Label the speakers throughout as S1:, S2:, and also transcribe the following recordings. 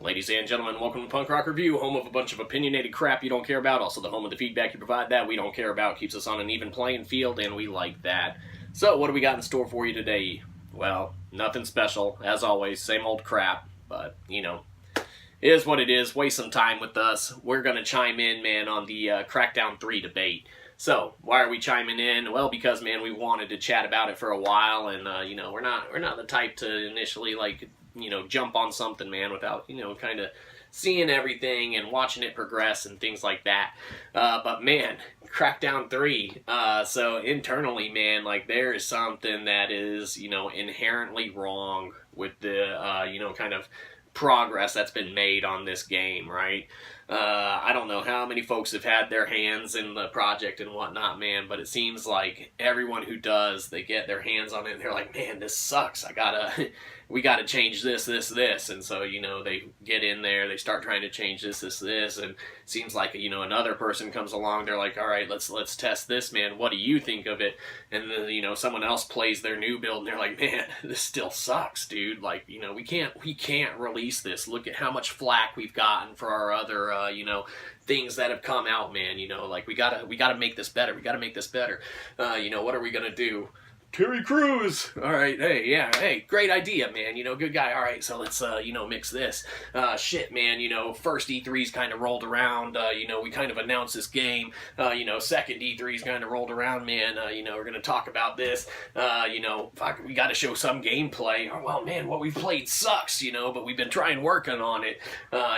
S1: Ladies and gentlemen, welcome to Punk Rock Review, home of a bunch of opinionated crap you don't care about, also the home of the feedback you provide that we don't care about, keeps us on an even playing field, and we like that. So, what do we got in store for you today? Well, nothing special, as always, same old crap, but, you know, it is what it is. Waste some time with us. We're going to chime in, man, on the Crackdown 3 debate. So, why are we chiming in? Well, because, man, we wanted to chat about it for a while, and, you know, we're not the type to initially, like, you know, jump on something, man, without, you know, kind of seeing everything and watching it progress and things like that. But, man, Crackdown 3, so internally, man, like, there is something that is, you know, inherently wrong with the, you know, kind of progress that's been made on this game, right? I don't know how many folks have had their hands in the project and whatnot, man, but it seems like everyone who does, they get their hands on it and they're like, man, this sucks. We gotta change this, and so, you know, they get in there, they start trying to change this, and it seems like, you know, another person comes along, they're like, all right, let's test this, man, what do you think of it? And then, you know, someone else plays their new build, and they're like, man, this still sucks, dude, like, you know, we can't release this, look at how much flack we've gotten for our other, you know, things that have come out, man, you know, like, we gotta make this better, you know, what are we gonna do? Terry Crews! Alright, hey, great idea, man, you know, good guy, alright, so let's, you know, mix this. Shit, man, you know, first E3's kind of rolled around, you know, we kind of announced this game, you know, second E3's kind of rolled around, man, you know, we're gonna talk about this, you know, fuck, we gotta show some gameplay. Oh, well, man, what we've played sucks, you know, but we've been trying working on it,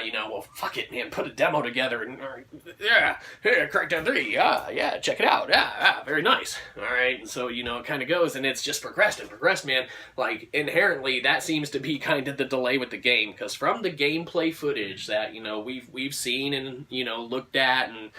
S1: you know, well, fuck it, man, put a demo together, and, yeah, Crackdown 3, yeah, check it out, yeah, very nice, alright, and so, you know, it kind of goes, and it's just progressed, man. Like, inherently, that seems to be kind of the delay with the game, because from the gameplay footage that, you know, we've seen and, you know, looked at, and,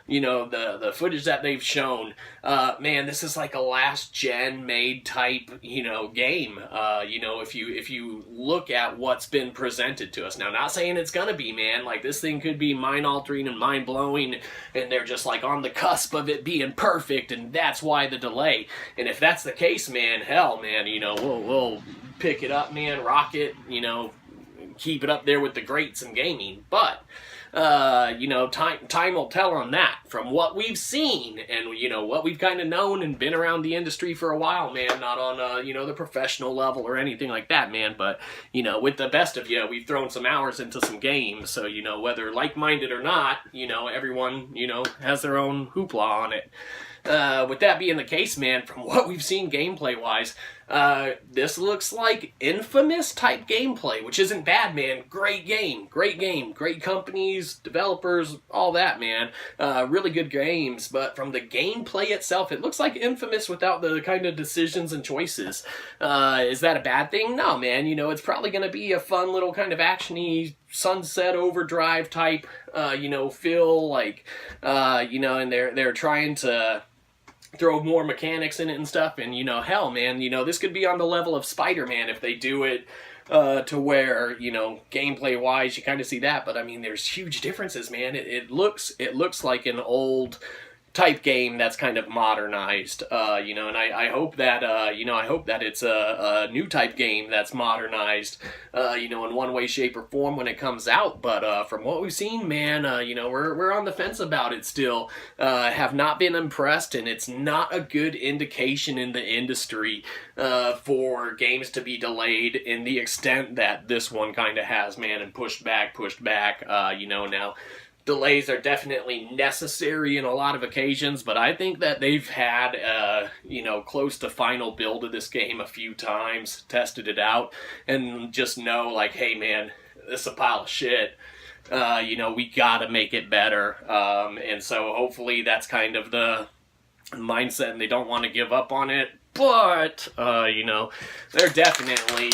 S1: you know, the footage that they've shown, man, this is like a last-gen made type, you know, game, you know, if you look at what's been presented to us. Now, not saying it's gonna be, man, like, this thing could be mind-altering and mind-blowing, and they're just, like, on the cusp of it being perfect, and that's why the delay. And if that's the case, man, hell, man, you know, we'll pick it up, man, rock it, you know, keep it up there with the greats in gaming, but you know, time will tell on that. From what we've seen and, you know, what we've kind of known and been around the industry for a while, man, not on, you know, the professional level or anything like that, man, but, you know, with the best of you, we've thrown some hours into some games, so, you know, whether like-minded or not, you know, everyone, you know, has their own hoopla on it. With that being the case, man, from what we've seen gameplay-wise, this looks like Infamous-type gameplay, which isn't bad, man. Great game, great companies, developers, all that, man. Really good games, but from the gameplay itself, it looks like Infamous without the kind of decisions and choices. Is that a bad thing? No, man, you know, it's probably gonna be a fun little kind of action-y, Sunset Overdrive type, you know, feel, like, you know, and they're trying to throw more mechanics in it and stuff, and, you know, hell, man, you know, this could be on the level of Spider-Man if they do it to where, you know, gameplay-wise, you kind of see that, but, I mean, there's huge differences, man. It looks like an old type game that's kind of modernized, you know, and I hope that, you know, I hope that it's a new type game that's modernized, you know, in one way, shape, or form when it comes out, but, from what we've seen, man, you know, we're on the fence about it still, have not been impressed, and it's not a good indication in the industry, for games to be delayed in the extent that this one kind of has, man, and pushed back, you know, now, delays are definitely necessary in a lot of occasions, but I think that they've had, you know, close to final build of this game a few times, tested it out, and just know, like, hey, man, this is a pile of shit. You know, we gotta make it better. And so hopefully that's kind of the mindset, and they don't want to give up on it, but, you know, they're definitely,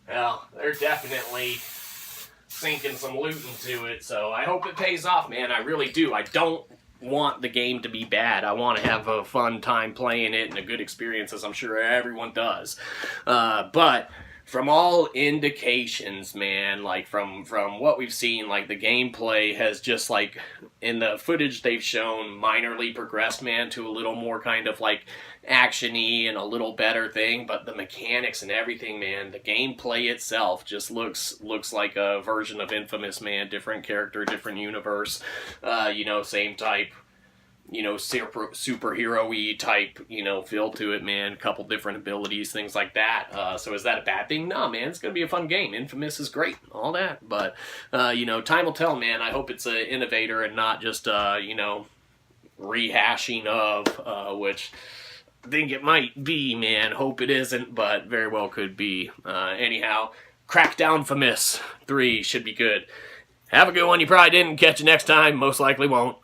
S1: well, they're definitely sinking some loot into it, so I hope it pays off, man. I really do. I don't want the game to be bad. I want to have a fun time playing it and a good experience, as I'm sure everyone does. But from all indications, man, like from what we've seen, like the gameplay has just like in the footage they've shown minorly progressed, man, to a little more kind of like action-y and a little better thing. But the mechanics and everything, man, the gameplay itself just looks like a version of Infamous, man. Different character, different universe, same type, superhero-y type, feel to it, man. Couple different abilities, things like that. So is that a bad thing? Nah, man, it's going to be a fun game. Infamous is great, all that. But, time will tell, man. I hope it's an innovator and not just, rehashing of, which I think it might be, man. Hope it isn't, but very well could be. Anyhow, Crackdown Famous 3 should be good. Have a good one. You probably didn't. Catch you next time. Most likely won't.